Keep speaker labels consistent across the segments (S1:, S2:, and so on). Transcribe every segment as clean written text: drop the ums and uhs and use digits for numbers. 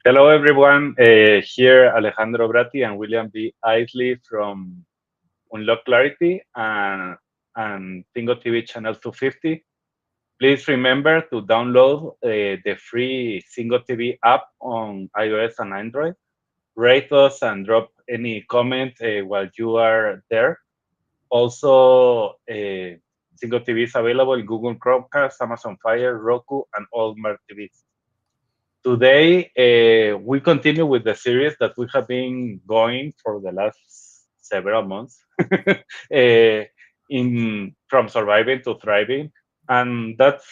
S1: Hello, everyone. Here, Alejandro Bratti and William B. Isley from Unlock Clarity and Tingo TV channel 250. Please remember to download the free Singo TV app on iOS and Android. Rate us and drop any comment while you are there. Also, Singo TV is available in Google Chromecast, Amazon Fire, Roku, and all smart TVs. Today, we continue with the series that we have been going for the last several months uh, in from surviving to thriving. And that's,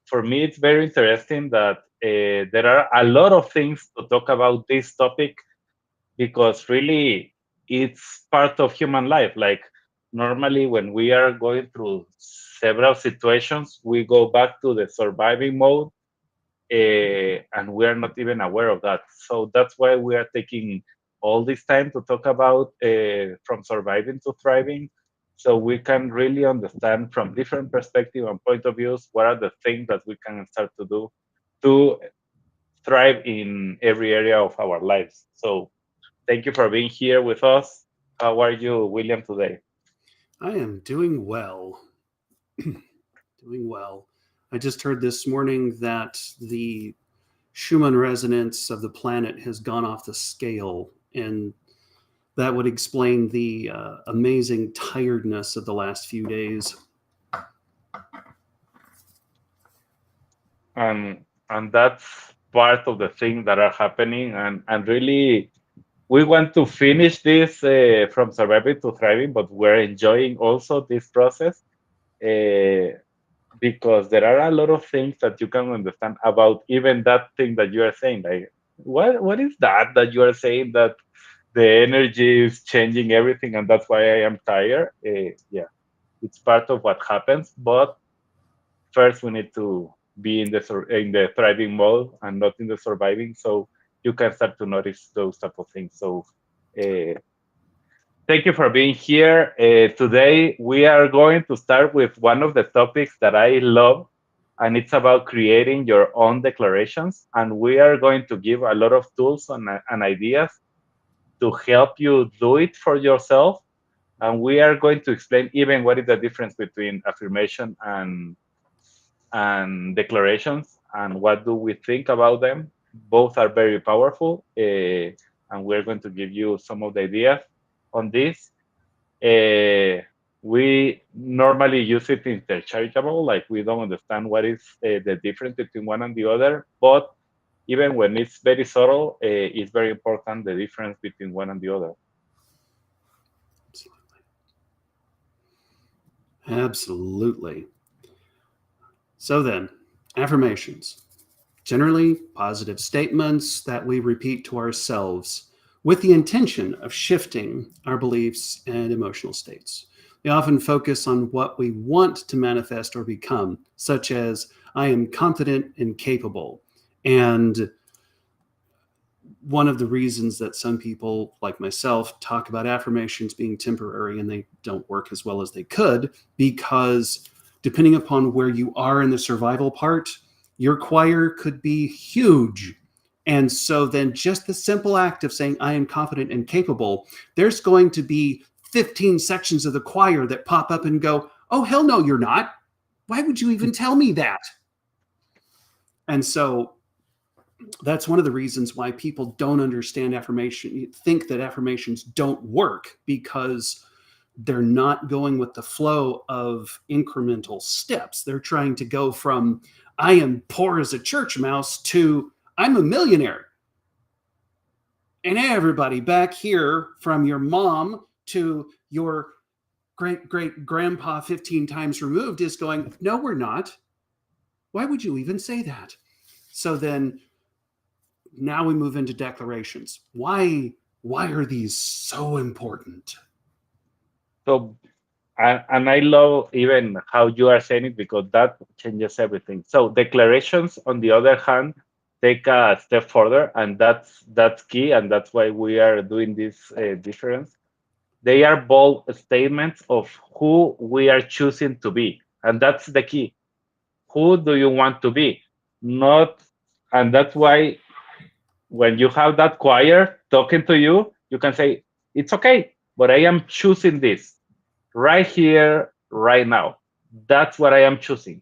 S1: for me, it's very interesting that there are a lot of things to talk about this topic because really it's part of human life. Like normally when we are going through several situations, we go back to the surviving mode and we are not even aware of that. So that's why we are taking all this time to talk about from surviving to thriving, so we can really understand from different perspectives and point of views what are the things that we can start to do to thrive in every area of our lives. So thank you for being here with us. How are you, William, today?
S2: I am doing well. Doing well. I just heard this morning that the Schumann resonance of the planet has gone off the scale, and that would explain the amazing tiredness of the last few days.
S1: And that's part of the things that are happening, and really we want to finish this from surviving to thriving, but we're enjoying also this process uh, because there are a lot of things that you can understand about even that thing that you are saying. Like, what is that you are saying, that the energy is changing everything, and that's why I am tired? Yeah, it's part of what happens. But first, we need to be in the thriving mode and not in the surviving, so you can start to notice those type of things. So uh, thank you for being here. Today, we are going to start with one of the topics that I love, and it's about creating your own declarations. And we are going to give a lot of tools and ideas to help you do it for yourself. And we are going to explain even what is the difference between affirmation and declarations and what do we think about them. Both are very powerful, and we're going to give you some of the ideas on this. We normally use it interchangeable, like we don't understand what is the difference between one and the other. But even when it's very subtle, it's very important the difference between one and the other.
S2: Absolutely. So then, affirmations. Generally, positive statements that we repeat to ourselves with the intention of shifting our beliefs and emotional states. They often focus on what we want to manifest or become, such as, I am confident and capable. And one of the reasons that some people, like myself, talk about affirmations being temporary and they don't work as well as they could, because depending upon where you are in the survival part, your choir could be huge. And so then just the simple act of saying, I am confident and capable, there's going to be 15 sections of the choir that pop up and go, oh, hell no, you're not. Why would you even tell me that? And so that's one of the reasons why people don't understand affirmation, think that affirmations don't work, because they're not going with the flow of incremental steps. They're trying to go from, I am poor as a church mouse, to I'm a millionaire. And everybody back here, from your mom to your great great grandpa 15 times removed, is going, no, we're not. Why would you even say that? So then now we move into declarations. Why are these so important?
S1: So, and I love even how you are saying it because that changes everything. So declarations, on the other hand, take a step further, and that's key, and that's why we are doing this difference. They are bold statements of who we are choosing to be, and that's the key. Who do you want to be? Not, and that's why when you have that choir talking to you, you can say, it's okay, but I am choosing this right here, right now. That's what I am choosing.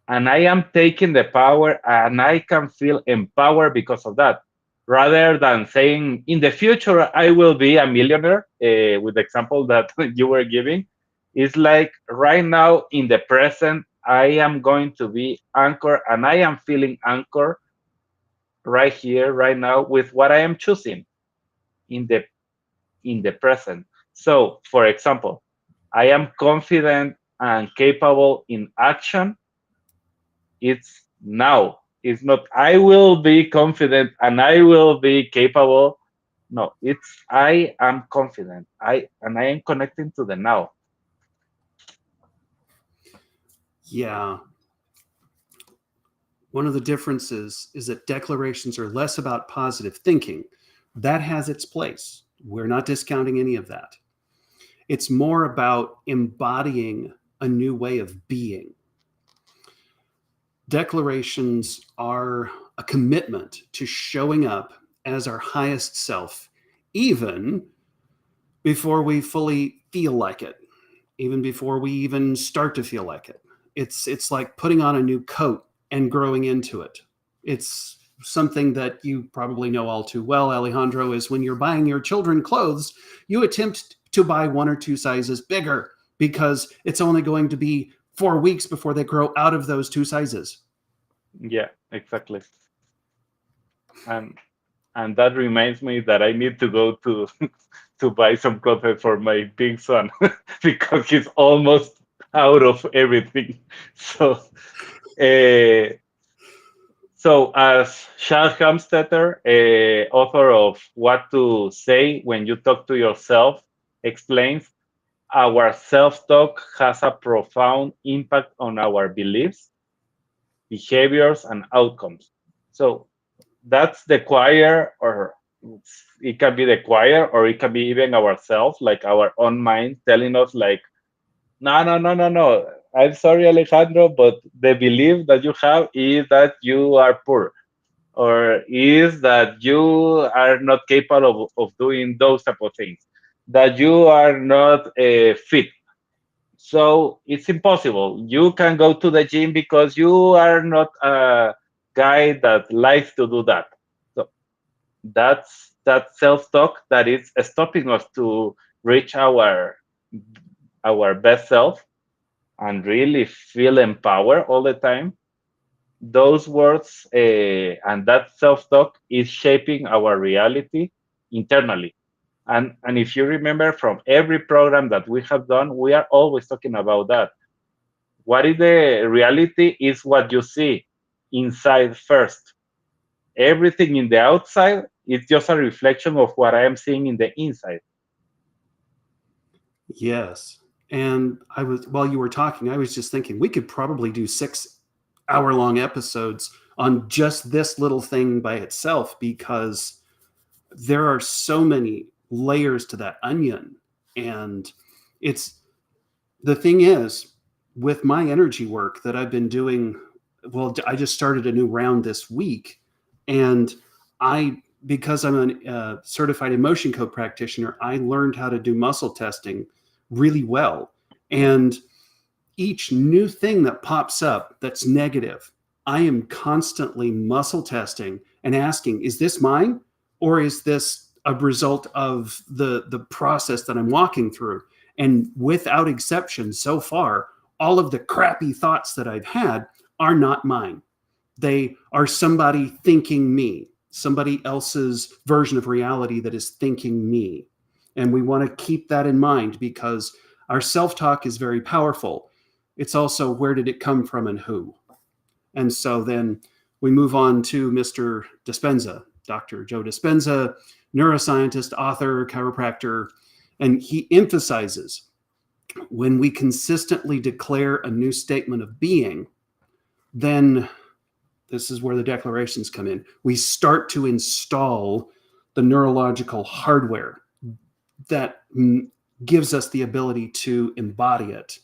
S1: And I am taking the power and I can feel empowered because of that. Rather than saying, in the future, I will be a millionaire, with the example that you were giving, it's like right now in the present, I am going to be anchored and I am feeling anchored right here, right now with what I am choosing in the present. So, for example, I am confident and capable in action. It's now. It's not I will be confident and I will be capable. No, it's I am confident. I am connecting to the now.
S2: Yeah. One of the differences is that declarations are less about positive thinking. That has its place. We're not discounting any of that. It's more about embodying a new way of being. Declarations are a commitment to showing up as our highest self, even before we fully feel like it, even before we even start to feel like it. It's like putting on a new coat and growing into it. It's something that you probably know all too well, Alejandro, is when you're buying your children clothes, you attempt to buy one or two sizes bigger because it's only going to be 4 weeks before they grow out of those two sizes.
S1: Yeah, exactly. And and that reminds me that I need to go to to buy some clothes for my big son because he's almost out of everything. So, uh, as Charles Hamstetter, author of What to Say When You Talk to Yourself, explains, our self-talk has a profound impact on our beliefs, behaviors, and outcomes. So that's the choir, or it can be the choir, or it can be even ourselves, like our own mind telling us, like, no, no, no, no, no. I'm sorry, Alejandro, but the belief that you have is that you are poor, or is that you are not capable of doing those type of things, that you are not fit. So it's impossible. You can go to the gym because you are not a guy that likes to do that. So that's that self-talk that is stopping us to reach our best self and really feel empowered all the time. Those words and that self-talk is shaping our reality internally. And if you remember from every program that we have done, we are always talking about that. What is the reality is what you see inside first. Everything in the outside is just a reflection of what I am seeing in the inside.
S2: Yes. And while you were talking, I was just thinking we could probably do 6 hour long episodes on just this little thing by itself because there are so many layers to that onion. And it's the thing is, with my energy work that I've been doing, well, I just started a new round this week. And because I'm a certified emotion code practitioner, I learned how to do muscle testing really well. And each new thing that pops up that's negative, I am constantly muscle testing and asking, is this mine? Or is this a result of the process that I'm walking through? And without exception, so far, all of the crappy thoughts that I've had are not mine. They are somebody thinking me, somebody else's version of reality that is thinking me. And we want to keep that in mind because our self talk is very powerful. It's also where did it come from and who? And so then we move on to Mr. Dispenza, Dr. Joe Dispenza, neuroscientist, author, chiropractor, and he emphasizes when we consistently declare a new statement of being, then this is where the declarations come in. We start to install the neurological hardware that gives us the ability to embody it.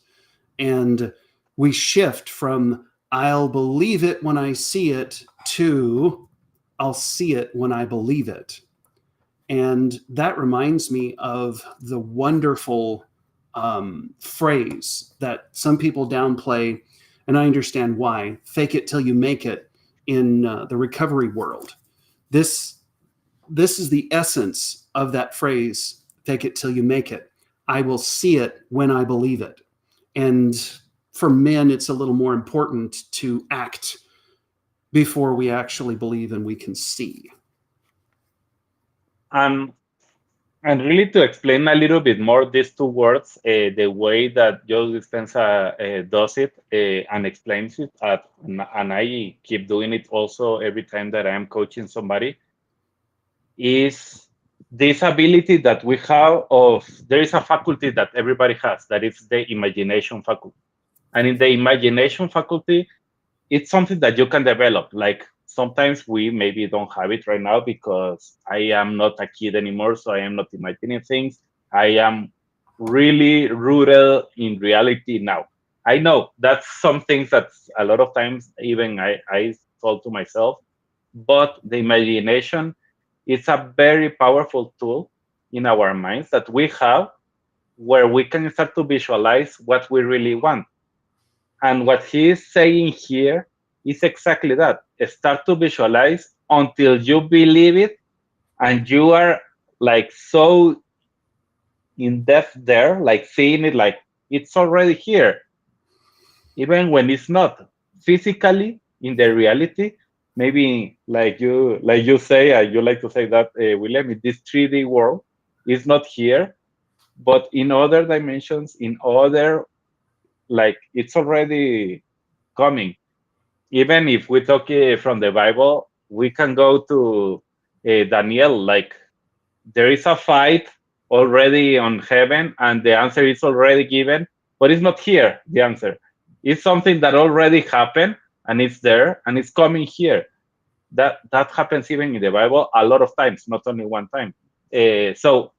S2: And we shift from I'll believe it when I see it to I'll see it when I believe it. And that reminds me of the wonderful phrase that some people downplay, and I understand why: fake it till you make it in the recovery world. This is the essence of that phrase: fake it till you make it. I will see it when I believe it. And for men, it's a little more important to act before we actually believe and we can see.
S1: And and really to explain a little bit more these two words, the way that Joe Dispenza does it and explains it, and I keep doing it also every time that I am coaching somebody, is this ability that we have of, there is a faculty that everybody has, that is the imagination faculty. And in the imagination faculty, it's something that you can develop. Like sometimes we maybe don't have it right now because I am not a kid anymore, so I am not imagining things. I am really rooted in reality now. I know that's some things that a lot of times even I told to myself, but the imagination is a very powerful tool in our minds that we have, where we can start to visualize what we really want. And what he is saying here is exactly that. Start to visualize until you believe it, and you are like so in depth there, like seeing it like it's already here, even when it's not physically in the reality. Maybe like you say, you like to say that, William, in this 3D world is not here, but in other dimensions, in other, like it's already coming. Even if we talk from the Bible, we can go to Daniel. Like there is a fight already on heaven, and the answer is already given, but it's not here. The answer is something that already happened, and it's there, and it's coming here. That happens even in the Bible a lot of times, not only one time. So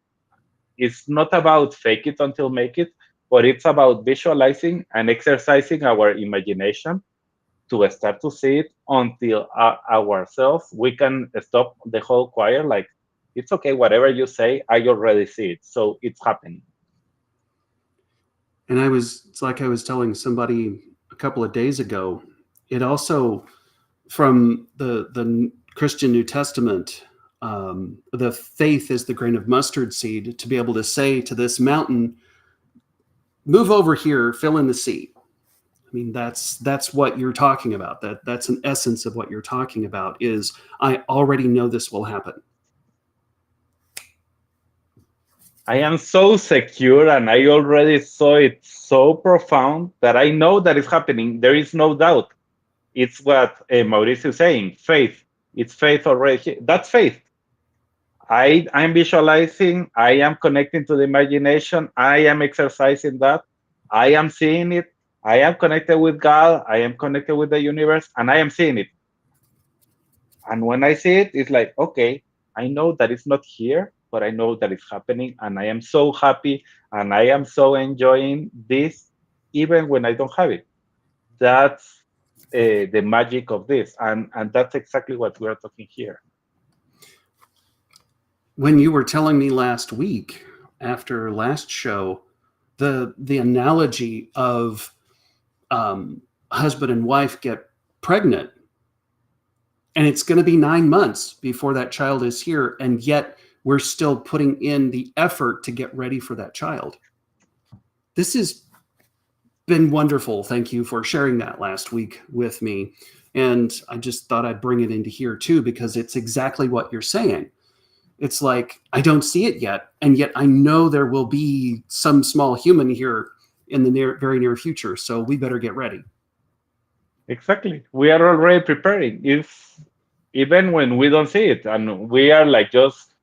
S1: it's not about fake it until make it, but it's about visualizing and exercising our imagination to start to see it until ourselves we can stop the whole choir. Like it's okay, whatever you say, I already see it, so it's happening.
S2: And it's like I was telling somebody a couple of days ago, it also, from the Christian New Testament, the faith is the grain of mustard seed, to be able to say to this mountain, move over here, fill in the sea. I mean, that's what you're talking about. That's an essence of what you're talking about, is I already know this will happen.
S1: I am so secure, and I already saw it so profound that I know that it's happening. There is no doubt. It's what Mauricio is saying, faith. It's faith already. That's faith. I'm visualizing, I am connecting to the imagination, I am exercising that, I am seeing it, I am connected with God, I am connected with the universe, and I am seeing it. And when I see it, it's like, okay, I know that it's not here, but I know that it's happening, and I am so happy, and I am so enjoying this, even when I don't have it. That's the magic of this, and that's exactly what we are talking here.
S2: When you were telling me last week, after last show, the analogy of husband and wife get pregnant, and it's going to be 9 months before that child is here, and yet we're still putting in the effort to get ready for that child. This has been wonderful. Thank you for sharing that last week with me. And I just thought I'd bring it into here too, because it's exactly what you're saying. It's like, I don't see it yet, and yet I know there will be some small human here in the very near future, so we better get ready.
S1: Exactly. We are already preparing. If even when we don't see it, and we are like just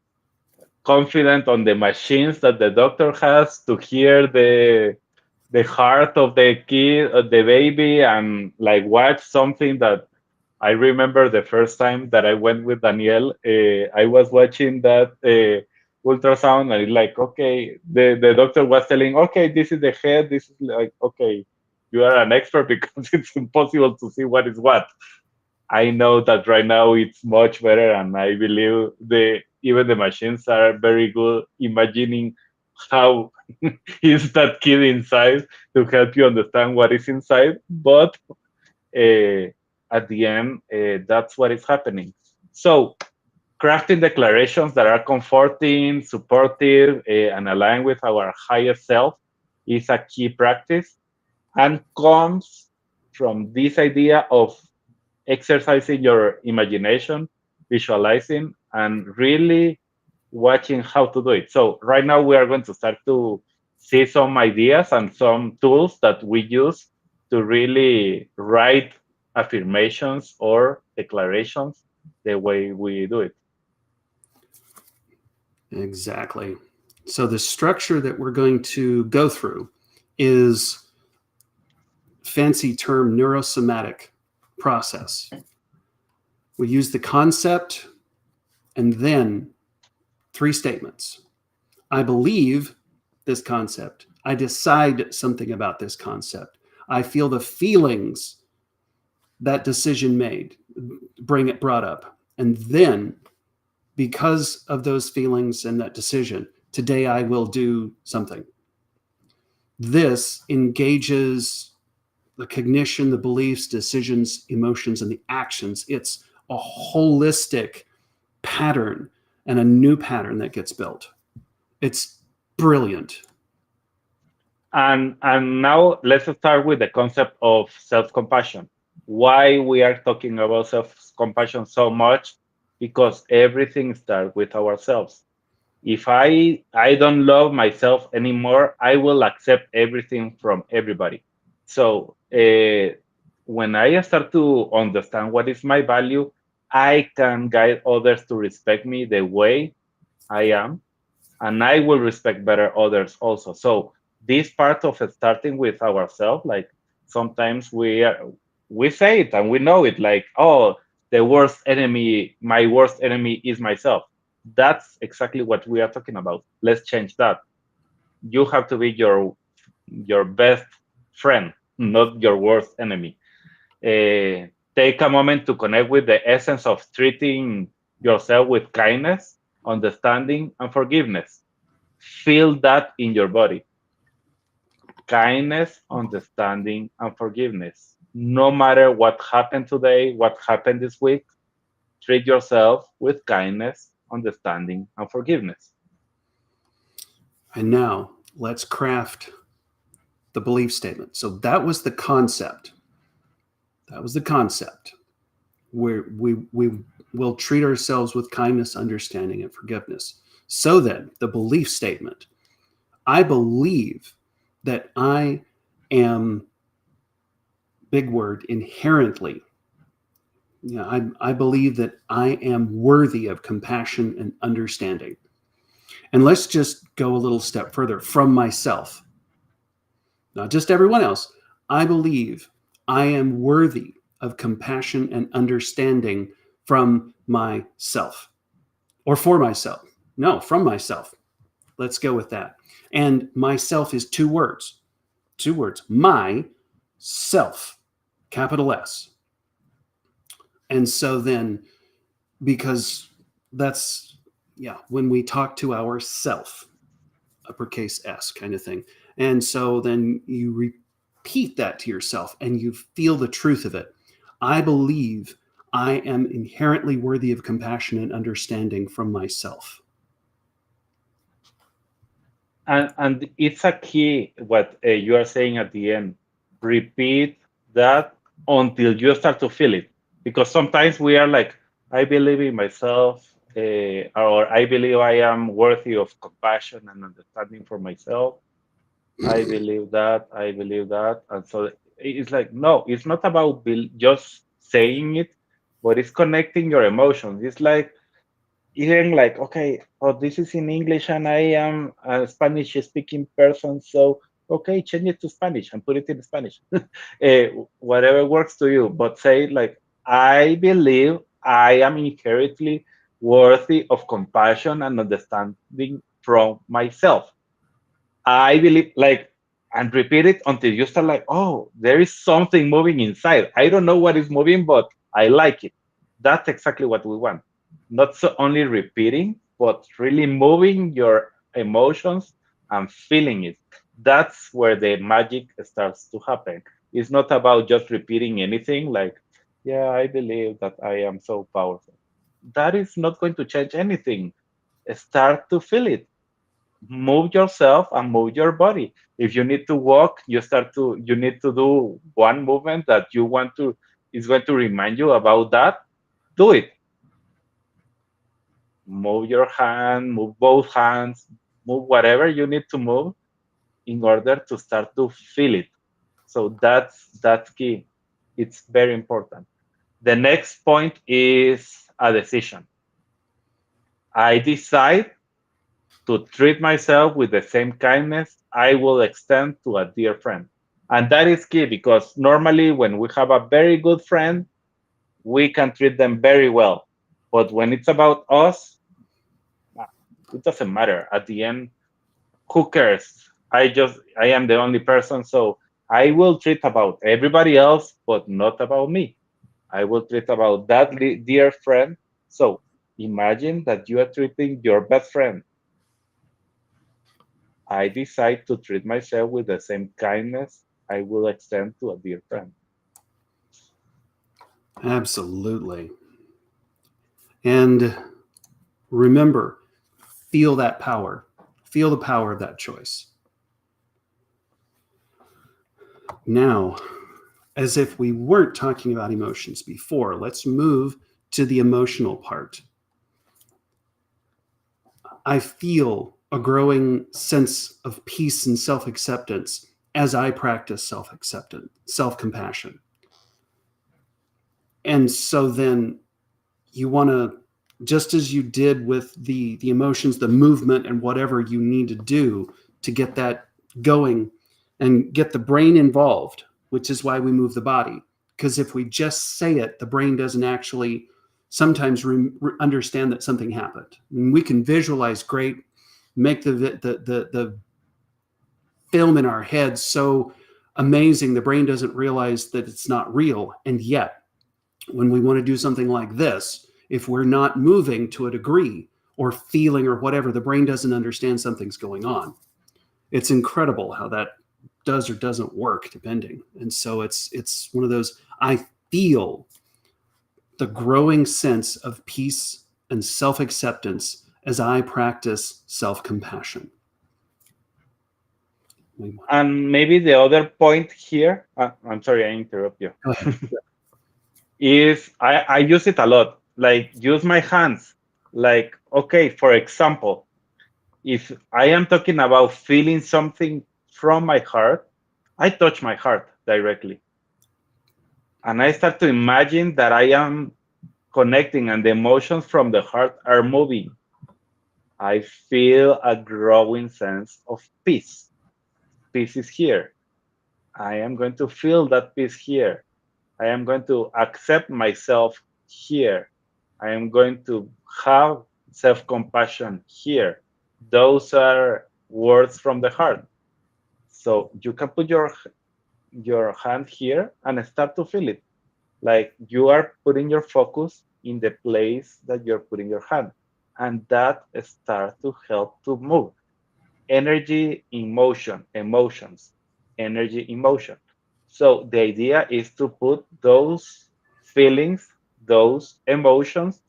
S1: confident on the machines that the doctor has to hear the heart of the kid, the baby, and like watch something that I remember the first time that I went with Danielle. I was watching that ultrasound, and it's like, okay, the doctor was telling, okay, this is the head. This is like, okay, you are an expert because it's impossible to see what is what. I know that right now it's much better, and I believe even the machines are very good imagining how is that kid inside to help you understand what is inside. But uh, at the end, that's what is happening. So crafting declarations that are comforting, supportive, and aligned with our highest self is a key practice, and comes from this idea of exercising your imagination, visualizing, and really watching how to do it. So right now we are going to start to see some ideas and some tools that we use to really write affirmations or declarations the way we do it.
S2: Exactly. So the structure that we're going to go through is fancy term neurosomatic process. We use the concept and then 3 statements. I believe this concept. I decide something about this concept. I feel the feelings that decision made, brought up. And then, because of those feelings and that decision, today I will do something. This engages the cognition, the beliefs, decisions, emotions, and the actions. It's a holistic pattern and a new pattern that gets built. It's brilliant.
S1: And now let's start with the concept of self-compassion. Why we are talking about self-compassion so much? Because everything starts with ourselves. If I don't love myself anymore, I will accept everything from everybody. So when I start to understand what is my value, I can guide others to respect me the way I am, and I will respect better others also. So this part of starting with ourselves, like sometimes we say it and we know it, like, oh, the worst enemy, my worst enemy is myself. That's exactly what we are talking about. Let's change that. You have to be your best friend, not your worst enemy. Take a moment to connect with the essence of treating yourself with kindness, understanding, and forgiveness. Feel that in your body. Kindness, understanding, and forgiveness. No matter what happened today, what happened this week, treat yourself with kindness, understanding, and forgiveness.
S2: And now let's craft the belief statement. So that was the concept. That was the concept. Where we will treat ourselves with kindness, understanding, and forgiveness. So then, the belief statement. I believe that I am, big word, inherently. I believe that I am worthy of compassion and understanding. And let's just go a little step further from myself, not just everyone else. I believe I am worthy of compassion and understanding from myself, or for myself. No, from myself. Let's go with that. And myself is 2 words. 2 words. My self, capital S. And so then, because that's, yeah, when we talk to ourself, uppercase S kind of thing. And so then you repeat that to yourself and you feel the truth of it. I believe I am inherently worthy of compassion and understanding from myself.
S1: And it's a key what you are saying at the end. Repeat that until you start to feel it, because sometimes we are like, I believe in myself, or I believe I am worthy of compassion and understanding for myself. I believe that, I believe that. And so it's like, no, it's not about just saying it, but it's connecting your emotions. It's like, even like, okay, oh, this is in English and I am a Spanish speaking person, so okay, change it to Spanish and put it in Spanish. Whatever works to you, but say like, I believe I am inherently worthy of compassion and understanding from myself. I believe, like, and repeat it until you start like, oh, there is something moving inside. I don't know what is moving, but I like it. That's exactly what we want. Not so only repeating, but really moving your emotions and feeling it. That's where the magic starts to happen. It's not about just repeating anything like, yeah, I believe that I am so powerful. That is not going to change anything. Start to feel it. Move yourself and move your body. If you need to walk, you need to do one movement that you want to is going to remind you about that. Do it. Move your hand, move both hands, move whatever you need to move in order to start to feel it. So that's key. It's very important. The next point is a decision. I decide to treat myself with the same kindness I will extend to a dear friend. And that is key because normally when we have a very good friend, we can treat them very well. But when it's about us, it doesn't matter. At the end, who cares? I am the only person, so I will treat about everybody else, but not about me. I will treat about that dear friend. So imagine that you are treating your best friend. I decide to treat myself with the same kindness I will extend to a dear friend.
S2: Absolutely. And remember, feel that power. Feel the power of that choice. Now, as if we weren't talking about emotions before, let's move to the emotional part. I feel a growing sense of peace and self acceptance as I practice self acceptance, self compassion. And so then you want to, just as you did with the emotions, the movement, and whatever you need to do to get that going and get the brain involved, which is why we move the body. Because if we just say it, the brain doesn't actually sometimes understand that something happened. And we can visualize great, make the film in our head so amazing, the brain doesn't realize that it's not real. And yet, when we want to do something like this, if we're not moving to a degree or feeling or whatever, the brain doesn't understand something's going on. It's incredible how that does or doesn't work depending. And so it's one of those, I feel the growing sense of peace and self-acceptance as I practice self-compassion.
S1: And maybe the other point here, I'm sorry, I interrupt you, is I use it a lot. Like, use my hands. Like, okay, for example, if I am talking about feeling something from my heart, I touch my heart directly. And I start to imagine that I am connecting and the emotions from the heart are moving. I feel a growing sense of peace. Peace is here. I am going to feel that peace here. I am going to accept myself here. I am going to have self compassion here. Those are words from the heart. So you can put your hand here and start to feel it. Like you are putting your focus in the place that you're putting your hand. And that starts to help to move. Energy in motion, emotions, energy in motion. So the idea is to put those feelings, those emotions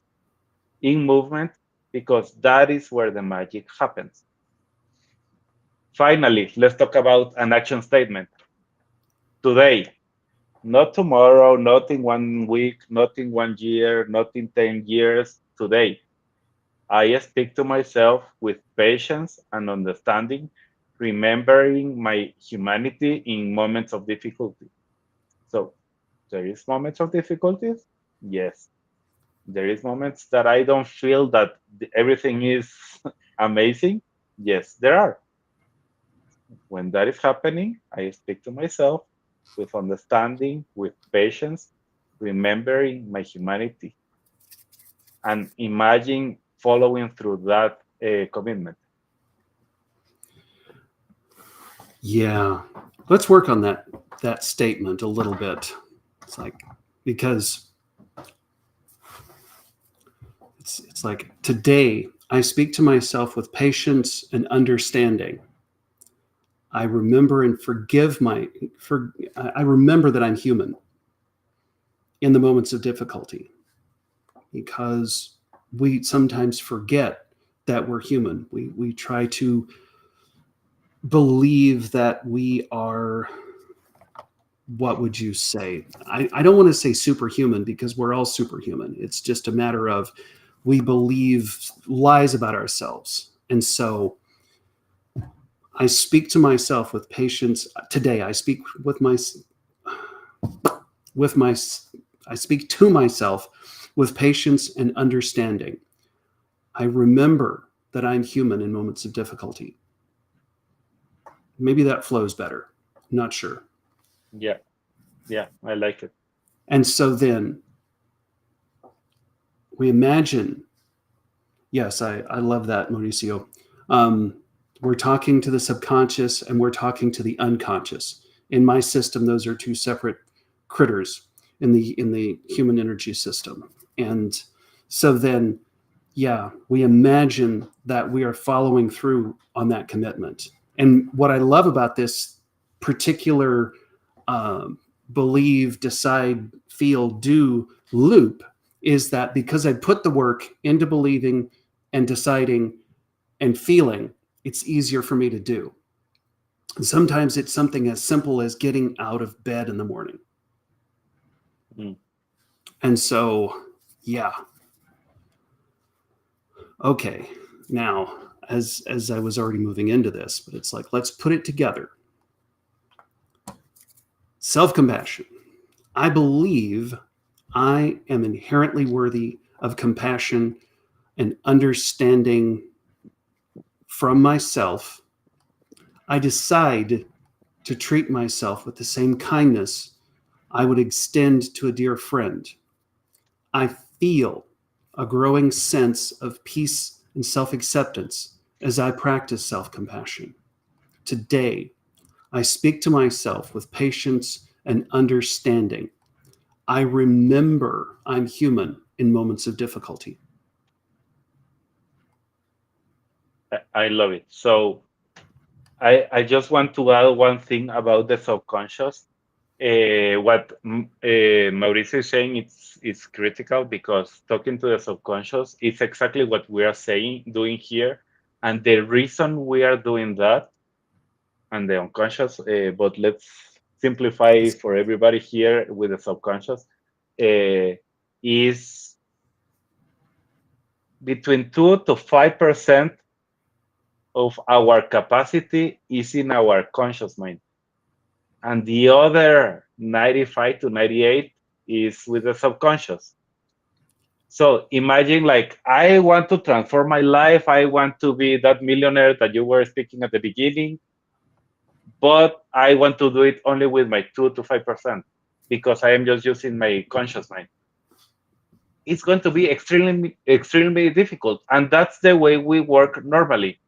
S1: in movement because that is where the magic happens. Finally, let's talk about an action statement. Today, not tomorrow, not in 1 week, not in 1 year, not in 10 years. Today, I speak to myself with patience and understanding, remembering my humanity in moments of difficulty. So, there is moments of difficulties? Yes. There is moments that I don't feel that everything is amazing? Yes, there are. When that is happening, I speak to myself with understanding, with patience, remembering my humanity, and imagine following through that commitment.
S2: Yeah, let's work on that statement a little bit. It's like, because It's like, today I speak to myself with patience and understanding. I remember and I remember that I'm human in the moments of difficulty, because we sometimes forget that we're human. We try to believe that we are, what would you say? I don't want to say superhuman, because we're all superhuman. It's just a matter of, we believe lies about ourselves. And so I speak to myself with patience. Today I speak with my I speak to myself with patience and understanding. I remember that I'm human in moments of difficulty. Maybe that flows better. I'm not sure.
S1: Yeah, yeah, I like it.
S2: And so then we imagine, yes, I love that, Mauricio. Um, we're talking to the subconscious and we're talking to the unconscious. In my system, those are two separate critters in the human energy system. And so then, yeah, we imagine that we are following through on that commitment. And what I love about this particular um, believe, decide, feel, do loop is that, because I put the work into believing and deciding and feeling, it's easier for me to do. And sometimes it's something as simple as getting out of bed in the morning.
S1: Mm.
S2: And so, yeah. Okay. Now, as I was already moving into this, but it's like, let's put it together. Self-compassion. I believe I am inherently worthy of compassion and understanding from myself. I decide to treat myself with the same kindness I would extend to a dear friend. I feel a growing sense of peace and self acceptance as I practice self compassion. Today, I speak to myself with patience and understanding. I remember I'm human in moments of difficulty.
S1: I love it. So I just want to add one thing about the subconscious. What Mauricio is saying, it's critical, because talking to the subconscious is exactly what we are saying, doing here, and the reason we are doing that, and the unconscious. But let's simplify for everybody here with the subconscious. Is between 2 to 5% of our capacity is in our conscious mind, and the other 95 to 98 is with the subconscious. So imagine, like, I want to transform my life. I want to be that millionaire that you were speaking at the beginning, but I want to do it only with my 2 to 5%, because I am just using my conscious mind. It's going to be extremely difficult. And that's the way we work normally,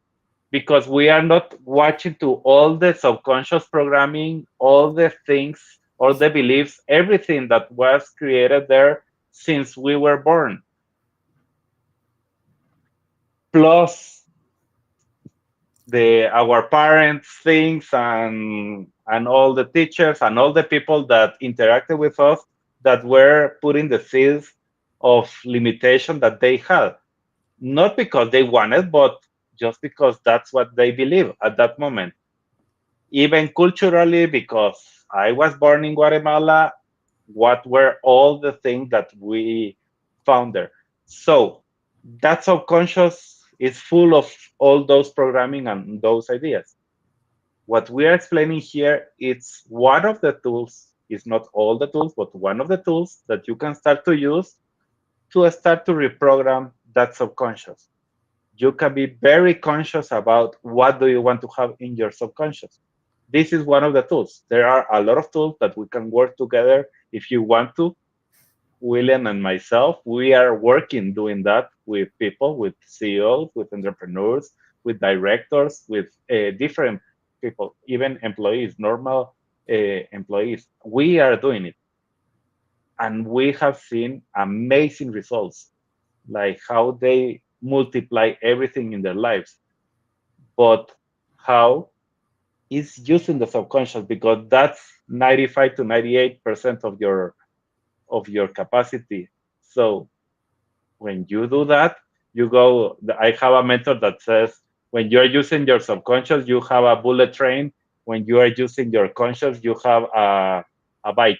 S1: because we are not watching to all the subconscious programming, all the things, all the beliefs, everything that was created there since we were born. Plus the our parents things, and all the teachers and all the people that interacted with us, that were putting the seeds of limitation that they had, not because they wanted, but just because that's what they believe at that moment. Even culturally, because I was born in Guatemala, what were all the things that we found there? So that subconscious is full of all those programming and those ideas. What we are explaining here, it's one of the tools, it's not all the tools, but one of the tools that you can start to use to start to reprogram that subconscious. You can be very conscious about what do you want to have in your subconscious. This is one of the tools. There are a lot of tools that we can work together if you want to. William and myself, we are working doing that with people, with CEOs, with entrepreneurs, with directors, with different people, even employees, normal employees. We are doing it, and we have seen amazing results. like how they multiply everything in their lives, but how is using the subconscious, because that's 95 to 98% of your capacity. So when you do that, you go. I have a mentor that says when you are using your subconscious, you have a bullet train. When you are using your conscious, you have a bike,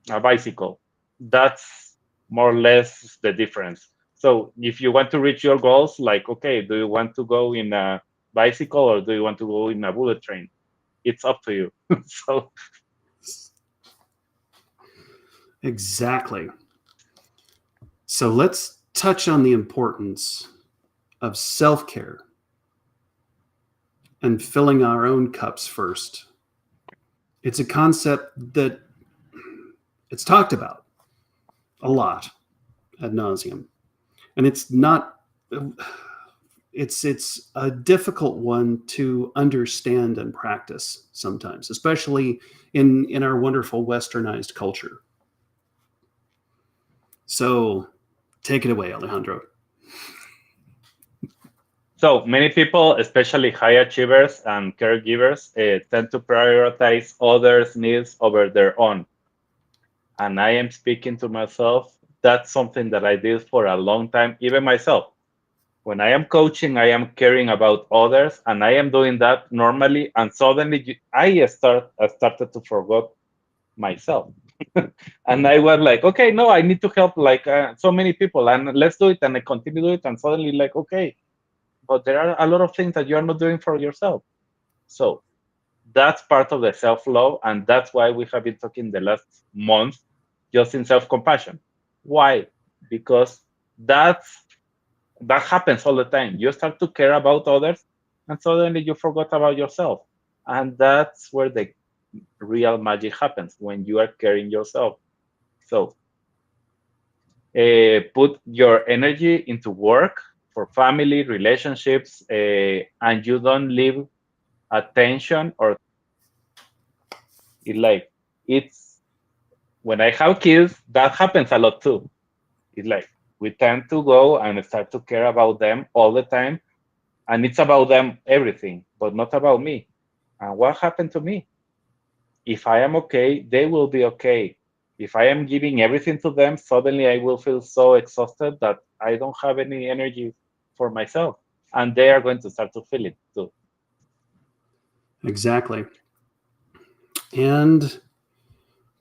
S1: a bicycle. That's more or less the difference. So if you want to reach your goals, like, okay, do you want to go in a bicycle or do you want to go in a bullet train? It's up to you. So
S2: Exactly. So let's touch on the importance of self-care and filling our own cups first. It's a concept that it's talked about a lot ad nauseum, and it's not. It's a difficult one to understand and practice sometimes, especially in our wonderful westernized culture. So, take it away, Alejandro.
S1: So many people, especially high achievers and caregivers, tend to prioritize others' needs over their own. And I am speaking to myself. That's something that I did for a long time, even myself. When I am coaching, I am caring about others, and I am doing that normally. And suddenly, I started to forget myself, and I was like, okay, no, I need to help like so many people, and let's do it. And I continue to do it, and suddenly, like, okay, but there are a lot of things that you are not doing for yourself. So that's part of the self-love, and that's why we have been talking the last month just in self-compassion. Why? Because that's that happens all the time. You start to care about others, and suddenly you forgot about yourself, and that's where the real magic happens, when you are caring yourself. So put your energy into work, for family relationships, and you don't leave attention or it like it's when I have kids, that happens a lot too. It's like we tend to go and start to care about them all the time, and it's about them everything, but not about me. And what happened to me? If I am okay, they will be okay. If I am giving everything to them, suddenly I will feel so exhausted that I don't have any energy for myself, and they are going to start to feel it too.
S2: Exactly. And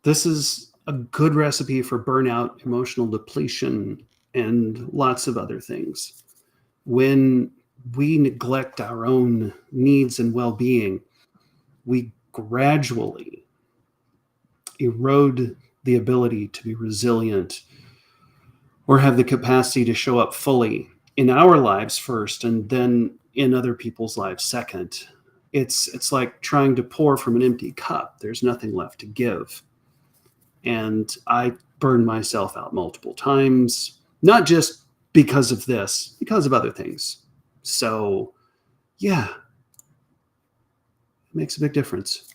S2: this is a good recipe for burnout, emotional depletion, and lots of other things. When we neglect our own needs and well being, we gradually erode the ability to be resilient or have the capacity to show up fully in our lives first and then in other people's lives second. It's like trying to pour from an empty cup. There's nothing left to give. And I burned myself out multiple times, not just because of this, because of other things. So, yeah, it makes a big difference.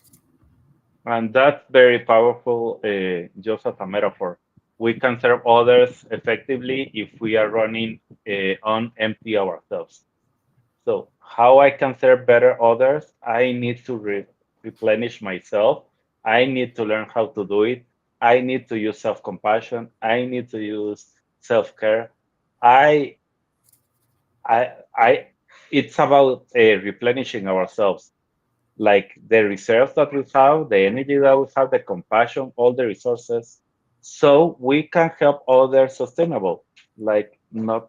S1: And that's very powerful, just as a metaphor. We can serve others effectively if we are running on empty ourselves. So, how I can serve better others? I need to replenish myself. I need to learn how to do it. I need to use self compassion. I need to use self care. I, I, it's about replenishing ourselves, like the reserves that we have, the energy that we have, the compassion, all the resources, so we can help others sustainable. Like not,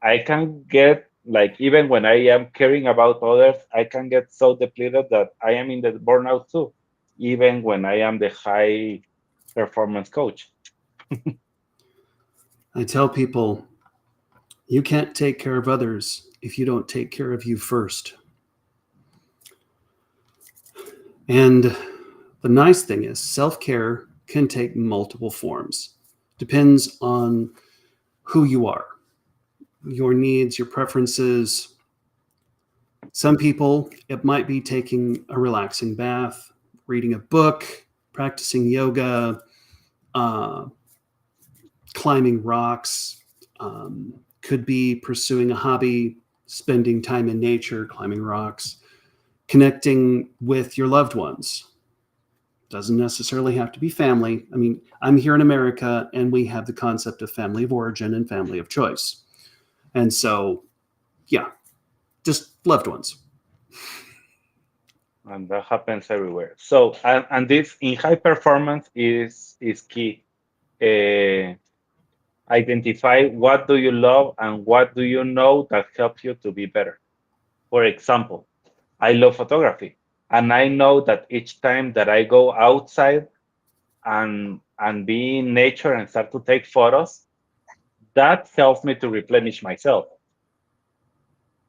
S1: I can get like even when I am caring about others, I can get so depleted that I am in the burnout too, even when I am the high performance coach.
S2: I tell people you can't take care of others if you don't take care of you first. And the nice thing is, self care can take multiple forms. Depends on who you are, your needs, your preferences. Some people, it might be taking a relaxing bath, reading a book, practicing yoga, uh, climbing rocks, could be pursuing a hobby, spending time in nature, climbing rocks, connecting with your loved ones. Doesn't necessarily have to be family. I mean, I'm here in America and we have the concept of family of origin and family of choice. And so, yeah, just loved ones.
S1: And that happens everywhere. So, and this in high performance is key. Uh, Identify what do you love and what do you know that helps you to be better. For example, I love photography, and I know that each time that I go outside and be in nature and start to take photos, that helps me to replenish myself.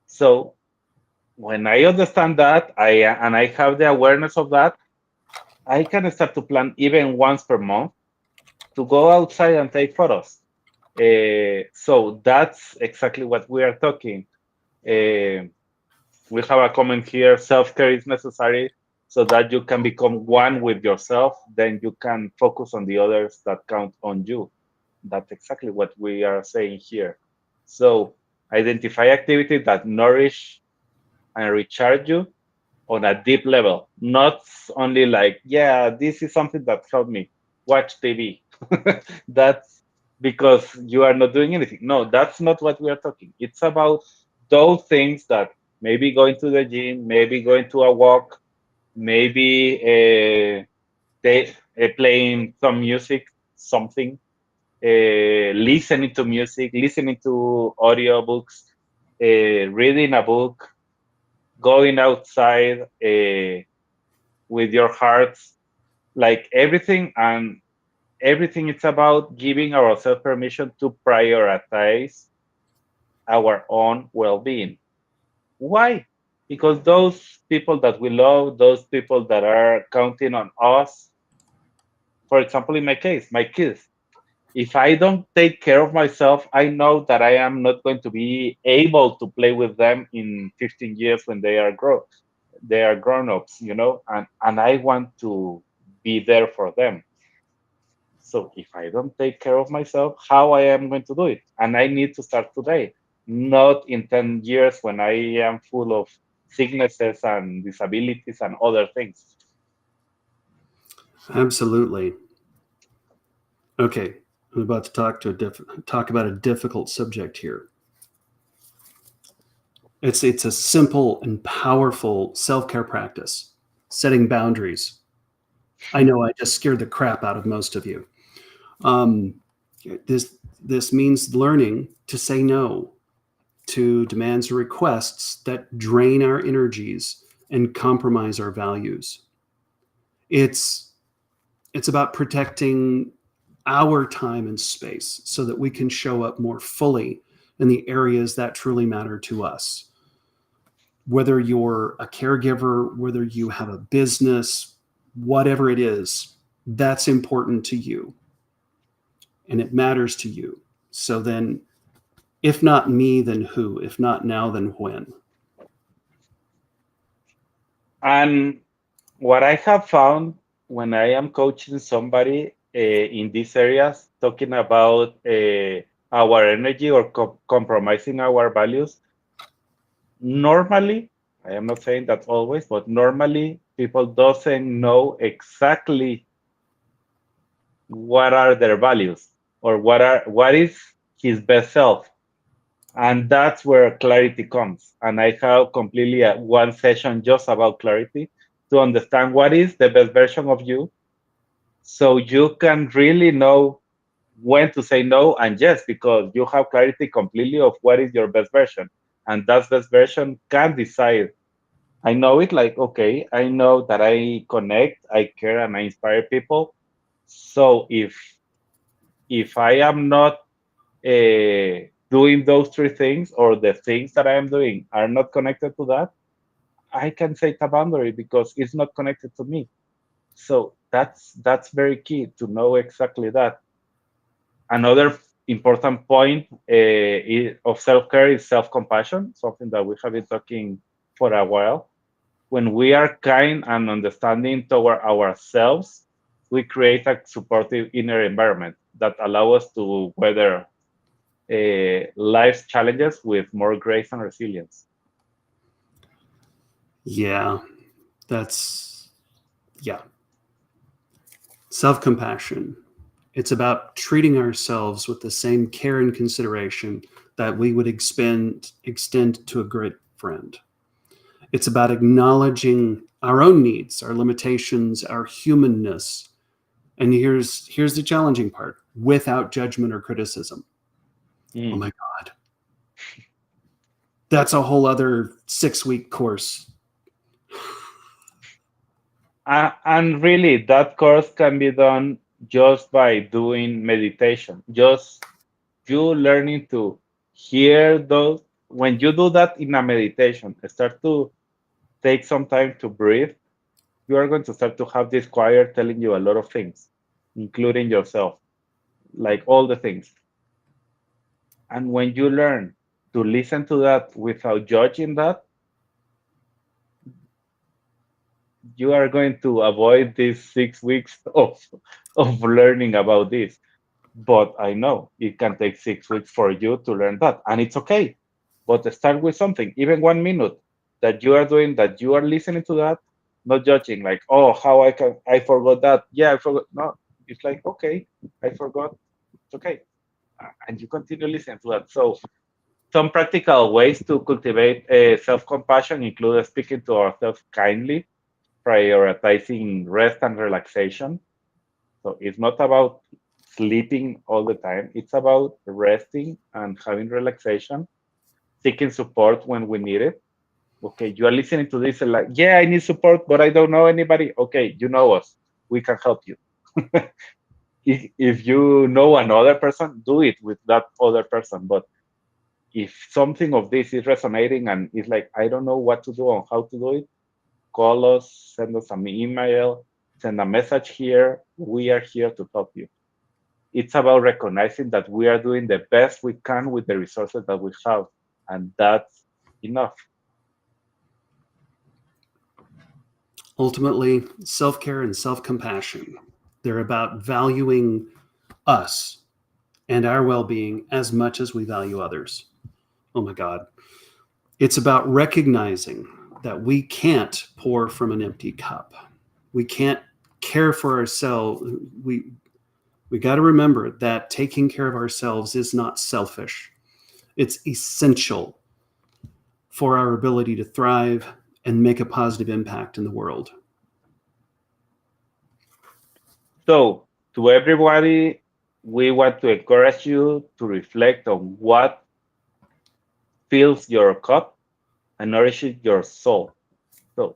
S1: So when I understand that, I have the awareness of that, I can start to plan even once per month to go outside and take photos. So that's exactly what we are talking. Uh, we have a comment here: self-care is necessary so that you can become one with yourself. Then you can focus on the others that count on you. That's exactly what we are saying here. So identify activities that nourish and recharge you on a deep level, not only like, yeah, this is something that helped me watch TV. That's because you are not doing anything. No, that's not what we are talking. It's about those things that maybe going to the gym, maybe going to a walk, maybe playing some music, something, listening to music, listening to audiobooks, reading a book, going outside with your hearts, like everything. And everything it's about giving ourselves permission to prioritize our own well-being. Why? Because those people that we love, those people that are counting on us, for example, in my case, my kids, if I don't take care of myself, I know that I am not going to be able to play with them in 15 years when they are grown-ups, and I want to be there for them. So if I don't take care of myself, how I am going to do it? And I need to start today, not in 10 years when I am full of sicknesses and disabilities and other things.
S2: Absolutely. Okay, I'm about to talk about a difficult subject here. It's a simple and powerful self-care practice, setting boundaries. I know I just scared the crap out of most of you. Um, this means learning to say no to demands or requests that drain our energies and compromise our values. It's about protecting our time and space so that we can show up more fully in the areas that truly matter to us. Whether you're a caregiver, whether you have a business, whatever it is, that's important to you and it matters to you. So then, if not me, then who? If not now, then when?
S1: And what I have found when I am coaching somebody in these areas, talking about our energy or compromising our values, normally, I am not saying that always, but normally people doesn't know exactly what are their values or what is his best self. And that's where clarity comes. And I have completely one session just about clarity to understand what is the best version of you, so you can really know when to say no and yes, because you have clarity completely of what is your best version. And that best version can decide. I know it, like, okay, I know that I connect, I care, and I inspire people. So if I am not doing those three things, or the things that I am doing are not connected to that, I can set a boundary because it's not connected to me. So that's very key to know exactly that. Another important point of self-care is self-compassion, something that we have been talking for a while. When we are kind and understanding toward ourselves, we create a supportive inner environment. that allow us to weather life's challenges with more grace and resilience.
S2: Yeah, that's, yeah. Self-compassion. It's about treating ourselves with the same care and consideration that we would extend to a great friend. It's about acknowledging our own needs, our limitations, our humanness. And here's the challenging part: without judgment or criticism. Oh
S1: Mm.
S2: my God. That's a whole other 6-week course.
S1: And really, that course can be done just by doing meditation. Just you learning to hear those. When you do that in a meditation, start to take some time to breathe. You are going to start to have this choir telling you a lot of things, including yourself, like all the things. And when you learn to listen to that without judging that, you are going to avoid these 6 weeks of learning about this. But I know it can take 6 weeks for you to learn that, and it's okay. But start with something, even 1 minute that you are doing, that you are listening to that, not judging, like, oh, how I forgot that. Yeah, I forgot. No, it's like, okay, I forgot. It's okay. And you continue listening to that. So some practical ways to cultivate self-compassion include speaking to ourselves kindly, prioritizing rest and relaxation. So it's not about sleeping all the time. It's about resting and having relaxation, seeking support when we need it. Okay, you are listening to this and like, yeah, I need support, but I don't know anybody. Okay, you know us. We can help you. If you know another person, do it with that other person. But if something of this is resonating and it's like, I don't know what to do or how to do it, call us, send us an email, send a message here. We are here to help you. It's about recognizing that we are doing the best we can with the resources that we have, and that's enough.
S2: Ultimately, self-care and self-compassion. They're about valuing us and our well-being as much as we value others. Oh my God. It's about recognizing that we can't pour from an empty cup. We can't care for ourselves. We got to remember that taking care of ourselves is not selfish. It's essential for our ability to thrive and make a positive impact in the world.
S1: So, to everybody, we want to encourage you to reflect on what fills your cup and nourishes your soul. So,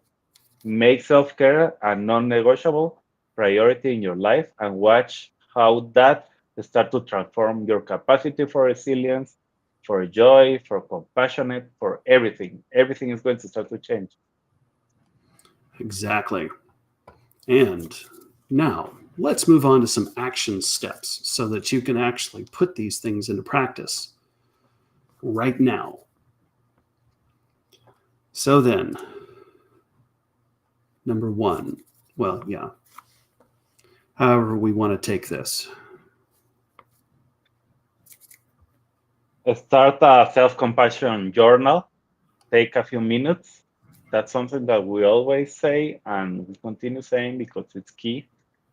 S1: make self care a non negotiable priority in your life and watch how that start to transform your capacity for resilience, for joy, for compassionate, for everything. Everything is going to start to change.
S2: Exactly. And now let's move on to some action steps so that you can actually put these things into practice right now. So then, number one, well, yeah, however we want to take this.
S1: Start a self compassion journal. Take a few minutes. That's something that we always say and we continue saying because it's key.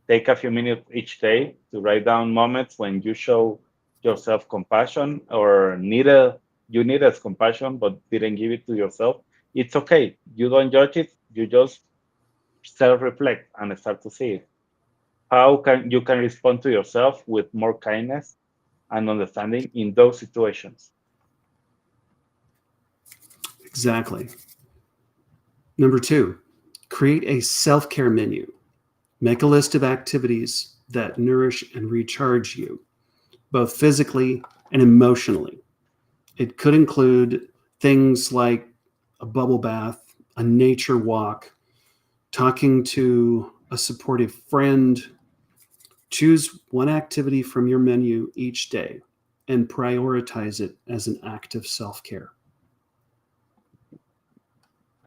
S1: Take a few minutes each day to write down moments when you show yourself compassion or you needed compassion but didn't give it to yourself. It's okay. You don't judge it. You just self-reflect and start to see it. How can you can respond to yourself with more kindness and understanding in those situations.
S2: Exactly. Number two, create a self care menu. Make a list of activities that nourish and recharge you, both physically and emotionally. It could include things like a bubble bath, a nature walk, talking to a supportive friend. Choose one activity from your menu each day and prioritize it as an act of self care.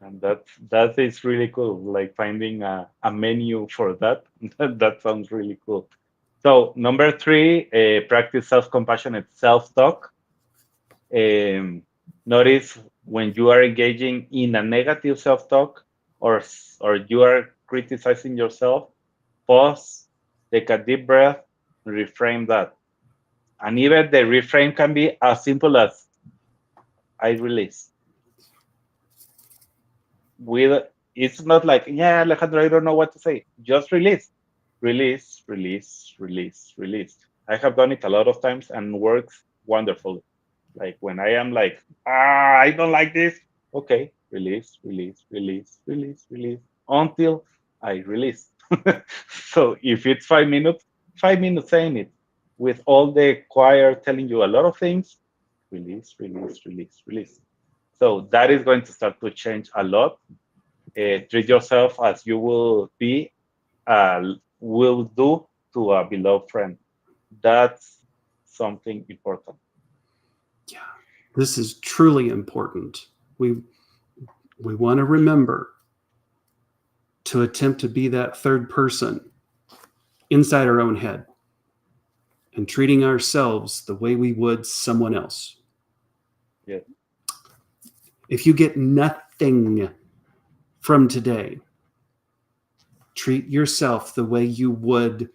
S1: And that is really cool. Like finding a menu for that. That sounds really cool. So number 3, practice self-compassionate self-talk. Um, Notice when you are engaging in a negative self-talk, or you are criticizing yourself, pause, take a deep breath, reframe that. And even the reframe can be as simple as I release. With It's not like, yeah, Alejandro, I don't know what to say. Just release. Release, release, release, release. I have done it a lot of times and works wonderfully. Like when I am like, I don't like this. Okay, release, release, release, release, release until I release. So if it's 5 minutes, 5 minutes saying it with all the choir telling you a lot of things, release, release, release, release. So that is going to start to change a lot. Treat yourself as you will do to a beloved friend. That's something important.
S2: Yeah, this is truly important. We want to remember to attempt to be that third person inside our own head and treating ourselves the way we would someone else.
S1: Yeah.
S2: If you get nothing from today, treat yourself the way you would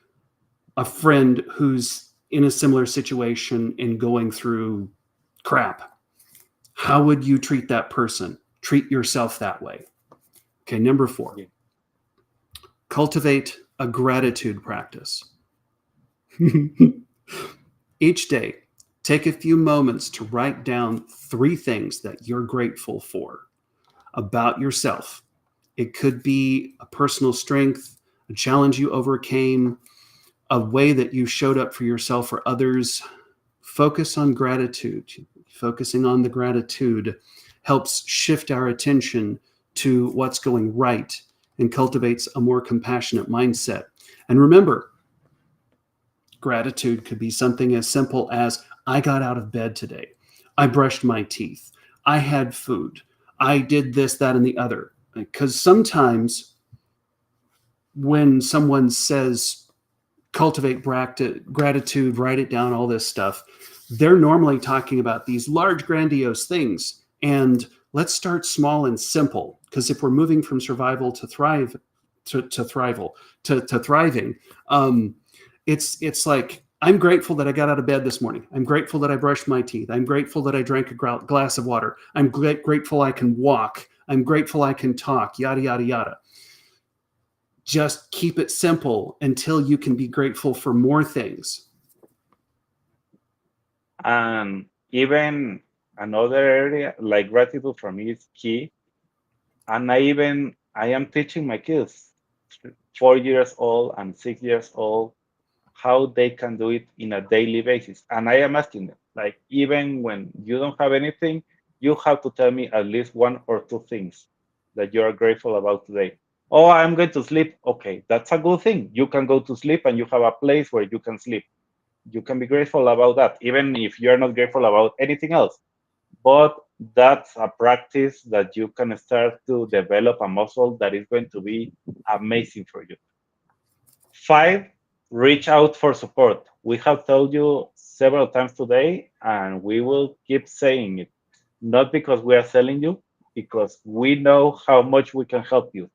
S2: a friend who's in a similar situation and going through crap. How would you treat that person? Treat yourself that way. Okay, number 4,
S1: Yeah.
S2: cultivate a gratitude practice. Each day, take a few moments to write down 3 things that you're grateful for about yourself. It could be a personal strength, a challenge you overcame, a way that you showed up for yourself or others. Focus on gratitude. Focusing on the gratitude helps shift our attention to what's going right and cultivates a more compassionate mindset. And remember, gratitude could be something as simple as I got out of bed today. I brushed my teeth. I had food. I did this, that, and the other. Because sometimes when someone says cultivate gratitude, write it down, all this stuff, they're normally talking about these large, grandiose things. And let's start small and simple. Because if we're moving from survival to thrive, to thriving, it's like, I'm grateful that I got out of bed this morning. I'm grateful that I brushed my teeth. I'm grateful that I drank a glass of water. I'm grateful I can walk. I'm grateful I can talk, yada, yada, yada. Just keep it simple until you can be grateful for more things.
S1: And even another area like gratitude for me is key. And I am teaching my kids, 4 years old and 6 years old, how they can do it in a daily basis. And I am asking them, like, even when you don't have anything, you have to tell me at least 1 or 2 things that you are grateful about today. Oh, I'm going to sleep. Okay, that's a good thing. You can go to sleep and you have a place where you can sleep. You can be grateful about that, even if you're not grateful about anything else. But that's a practice that you can start to develop a muscle that is going to be amazing for you. 5, reach out for support. We have told you several times today, and we will keep saying it. Not because we are selling you, because we know how much we can help you.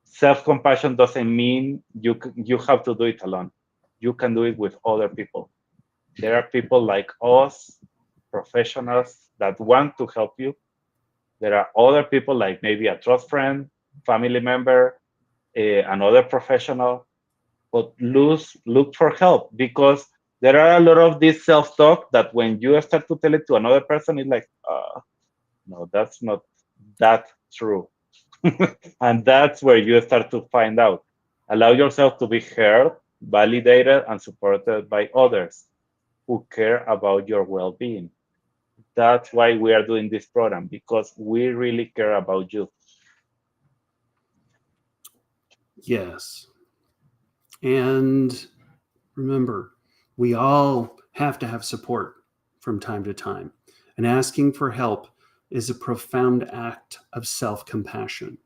S1: Self-compassion doesn't mean you have to do it alone. You can do it with other people. There are people like us, professionals that want to help you. There are other people like maybe a trust friend, family member, another professional, but look for help, because there are a lot of this self-talk that when you start to tell it to another person, it's like, no, that's not that true. And that's where you start to find out. Allow yourself to be heard, validated, and supported by others who care about your well-being. That's why we are doing this program, because we really care about you.
S2: Yes. And remember, we all have to have support from time to time. And asking for help is a profound act of self compassion.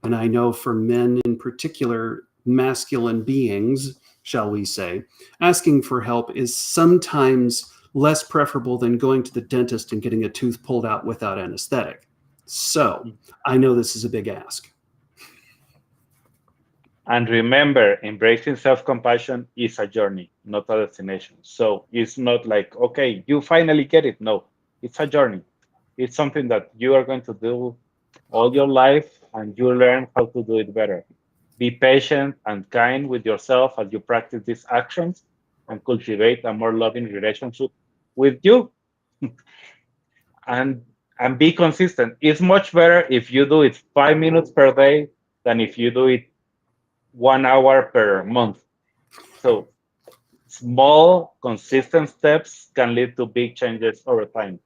S2: And I know for men in particular, masculine beings, shall we say, asking for help is sometimes less preferable than going to the dentist and getting a tooth pulled out without anesthetic. So I know this is a big ask.
S1: And remember, embracing self-compassion is a journey, not a destination. So it's not like, okay, you finally get it. No, it's a journey. It's something that you are going to do all your life, and you learn how to do it better. Be patient and kind with yourself as you practice these actions and cultivate a more loving relationship with you. and and be consistent. It's much better if you do it 5 minutes per day than if you do it 1 hour per month. So small, consistent steps can lead to big changes over time.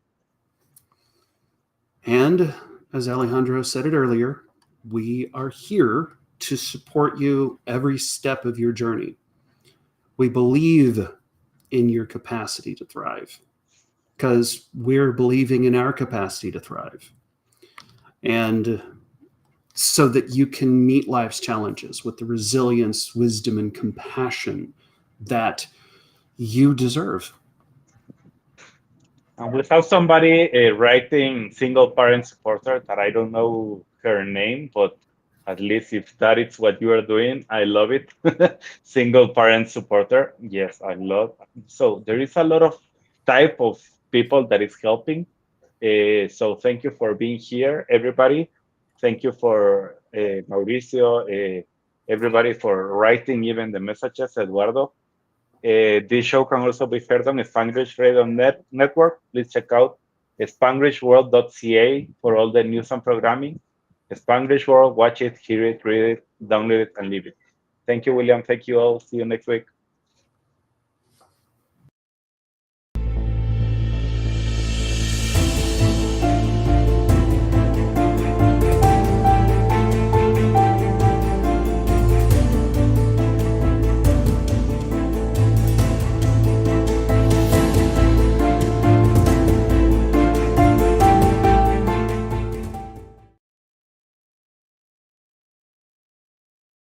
S2: And as Alejandro said it earlier, we are here to support you every step of your journey. We believe in your capacity to thrive because we're believing in our capacity to thrive. And so that you can meet life's challenges with the resilience, wisdom, and compassion that you deserve.
S1: And we have somebody writing single parent supporter that I don't know her name, but at least if that is what you are doing, I love it. Single parent supporter. Yes, I love. So there is a lot of type of people that is helping. So thank you for being here, everybody. Thank you for Mauricio, everybody for writing even the messages, Eduardo. This show can also be heard on Spanglish Radio Network. Please check out spanglishworld.ca for all the news and programming. Spanglish World, watch it, hear it, read it, download it, and leave it. Thank you, William. Thank you all. See you next week.